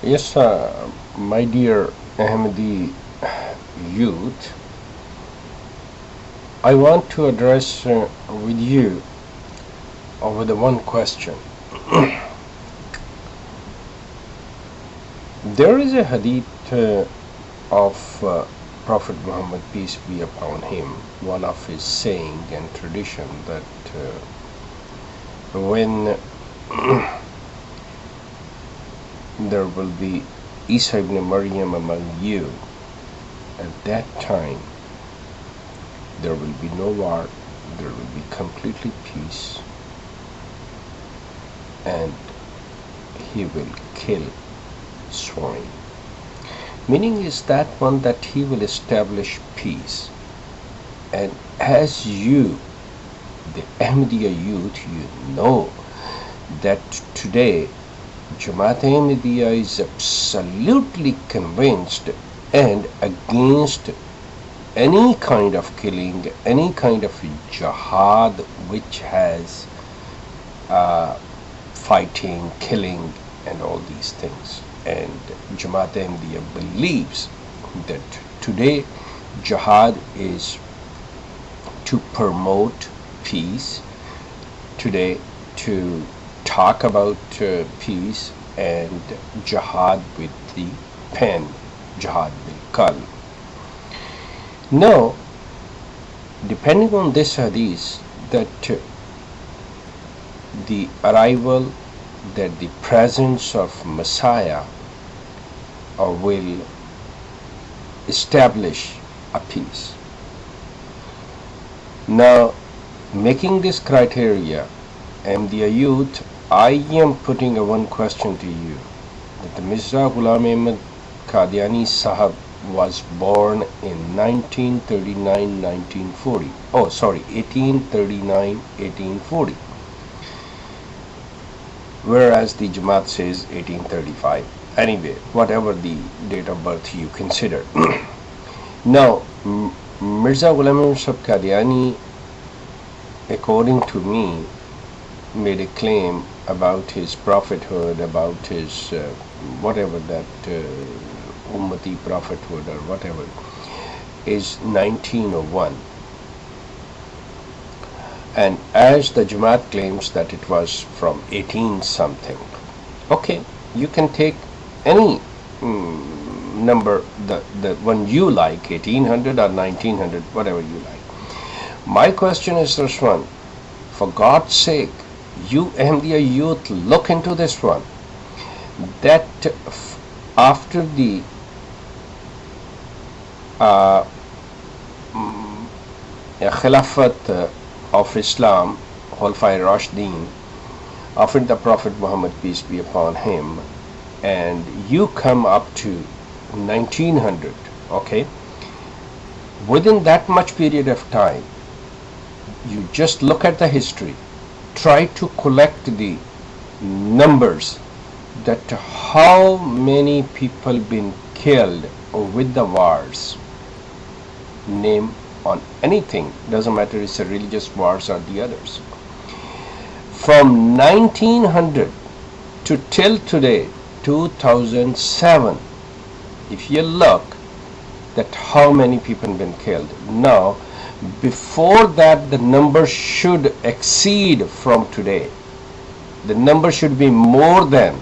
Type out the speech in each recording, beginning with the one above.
Yes, my dear Ahmadi youth, I want to address with you with the one question. There is a hadith of Prophet Muhammad, peace be upon him, one of his saying and tradition that when there will be Isa ibn Maryam among you, at that time there will be no war, there will be completely peace, and he will kill swine. Meaning is that one that he will establish peace. And as you, the Ahmadiyya youth, you know that today Jamaat Ahmadiyya is absolutely convinced and against any kind of killing, any kind of jihad which has fighting, killing, and all these things. And Jamaat Ahmadiyya believes that today jihad is to promote peace, today to talk about peace, and jihad with the pen, jihad bil qalam. Now, depending on this hadith, that the arrival, that the presence of Massiah will establish a peace. Now, making this criteria, Ahmadiyya youth, I am putting a one question to you, that the Mirza Ghulam Ahmad Qadiani Sahab was born in 1939-1940. Oh, sorry, 1839-1840. Whereas the Jamaat says 1835. Anyway, whatever the date of birth you consider. Now, Mirza Ghulam Ahmad Qadiani, according to me, made a claim about his prophethood, about his whatever that Ummati prophethood or whatever, is 1901. And as the Jamaat claims that it was from 18 something. Okay, you can take any number, the one you like, 1800 or 1900, whatever you like. My question is this one: for God's sake, you Ahmadiyya youth, look into this one, that after the Khilafat of Islam, Khulafai Rashidin, after the Prophet Muhammad, peace be upon him, and you come up to 1900, okay, within that much period of time, you just look at the history, try to collect the numbers, that how many people been killed with the wars, name on anything, doesn't matter it's a religious wars or the others, from 1900 to till today, 2007, if you look that how many people been killed. Now, before that, the number should exceed from today. The number should be more than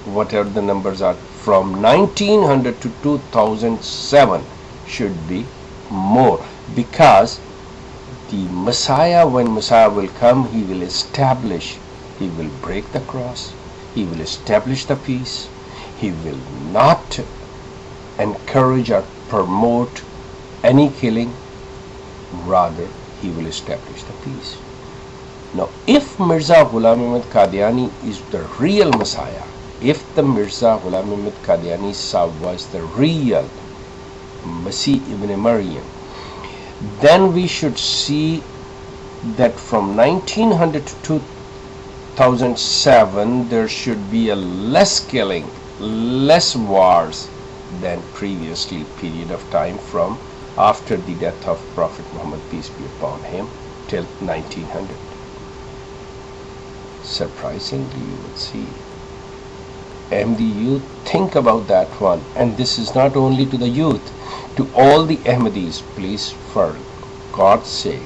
whatever the numbers are from 1900 to 2007 should be more, because the Messiah, when Messiah will come, he will establish, he will break the cross, he will establish the peace, he will not encourage or promote any killing, rather he will establish the peace. Now, if Mirza Ghulam Ahmad Qadiani is the real Messiah, if the Mirza Ghulam Ahmad Qadiani Sahib was the real Masih ibn Maryam, then we should see that from 1900 to 2007 there should be a less killing, less wars than previously period of time from after the death of Prophet Muhammad, peace be upon him, till 1900. Surprisingly, you will see Ahmadi youth, think about that one. And this is not only to the youth, to all the Ahmadis, please, for God's sake,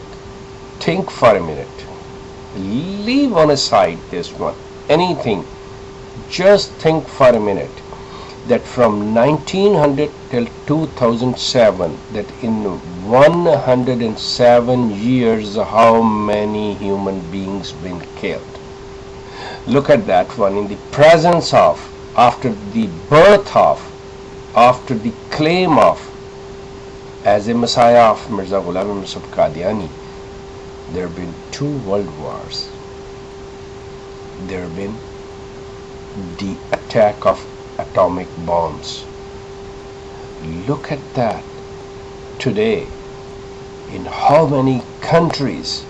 think for a minute. Leave on aside this one, anything. Just think for a minute that from 1900 till 2007, that in 107 years, how many human beings been killed. Look at that one, in the presence of, after the birth of, after the claim of, as a Messiah of Mirza Ghulam Qadiani, there have been 2 world wars. There have been the attack of atomic bombs. Look at that. Today, in how many countries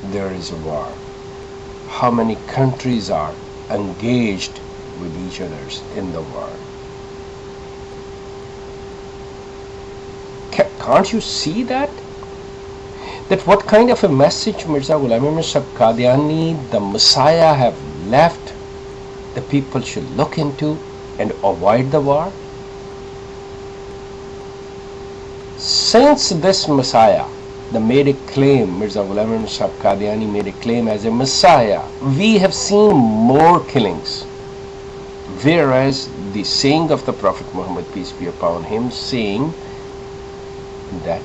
there is a war? How many countries are engaged with each other in the war? Can't you see that? That what kind of a message Mirza Ghulam Qadiani, the Messiah, have left the people should look into and avoid the war? Since this Messiah, the made a claim, Mirza Ghulam Qadiani made a claim as a Messiah, we have seen more killings. Whereas the saying of the Prophet Muhammad, peace be upon him, saying that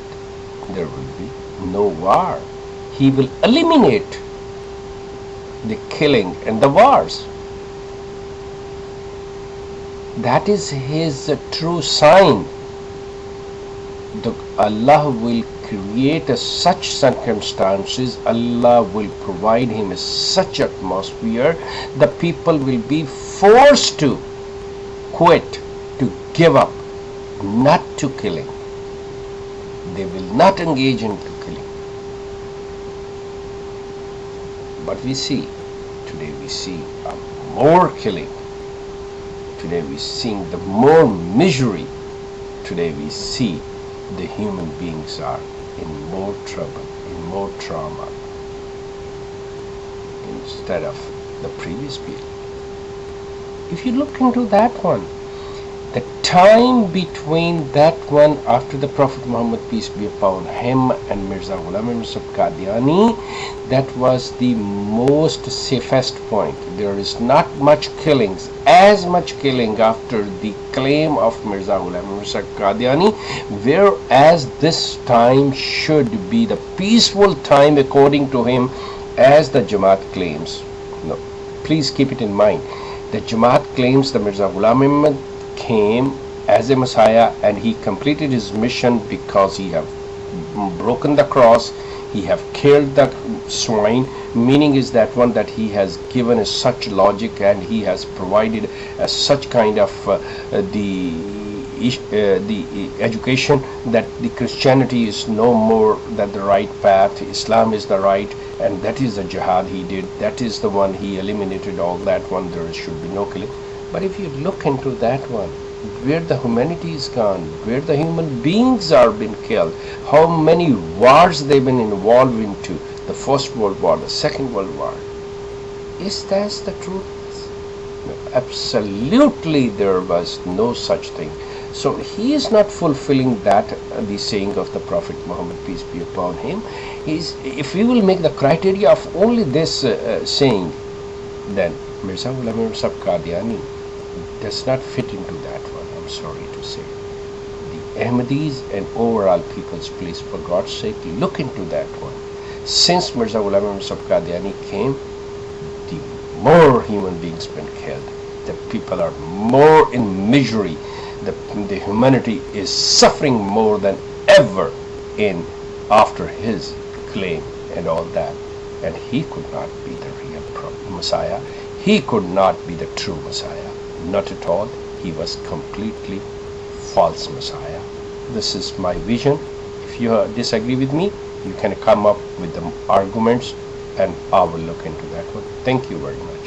there will be no war. He will eliminate the killing and the wars. That is his true sign. Allah will create such circumstances, Allah will provide him such atmosphere, the people will be forced to quit, to give up, not to killing. They will not engage in killing. But we see, today we see more killing. Today we see the more misery. Today we see the human beings are in more trouble, in more trauma, instead of the previous period. If you look into that one, the time between that one after the Prophet Muhammad, peace be upon him, and Mirza Ghulam Qadiani, that was the most safest point. There is not much killings, as much killing after the claim of Mirza Ghulam Qadiani, whereas this time should be the peaceful time according to him, as the Jamaat claims. No, please keep it in mind. The Jamaat claims the Mirza Ghulam came as a Messiah and he completed his mission because he have broken the cross, he have killed the swine, meaning is that one that he has given us such logic and he has provided such kind of the education that the Christianity is no more than the right path, Islam is the right, and that is the jihad he did, that is the one he eliminated all that one, there should be no killing. But if you look into that one, where the humanity is gone, where the human beings are being killed, how many wars they've been involved into, the First World War, the Second World War, is that the truth? No, absolutely there was no such thing. So he is not fulfilling that, the saying of the Prophet Muhammad, peace be upon him. If we will make the criteria of only this saying, then Mirza Ghulam Qadiani does not fit into that one, I'm sorry to say. The Ahmadis and overall people's, please, for God's sake, look into that one. Since Mirza Ghulam Qadiani came, the more human beings been killed. The people are more in misery. The humanity is suffering more than ever in after his claim and all that. And he could not be the real Messiah. He could not be the true Messiah. Not at all. He was completely false Messiah. This is my vision. If you disagree with me, you can come up with the arguments and I will look into that one. Thank you very much.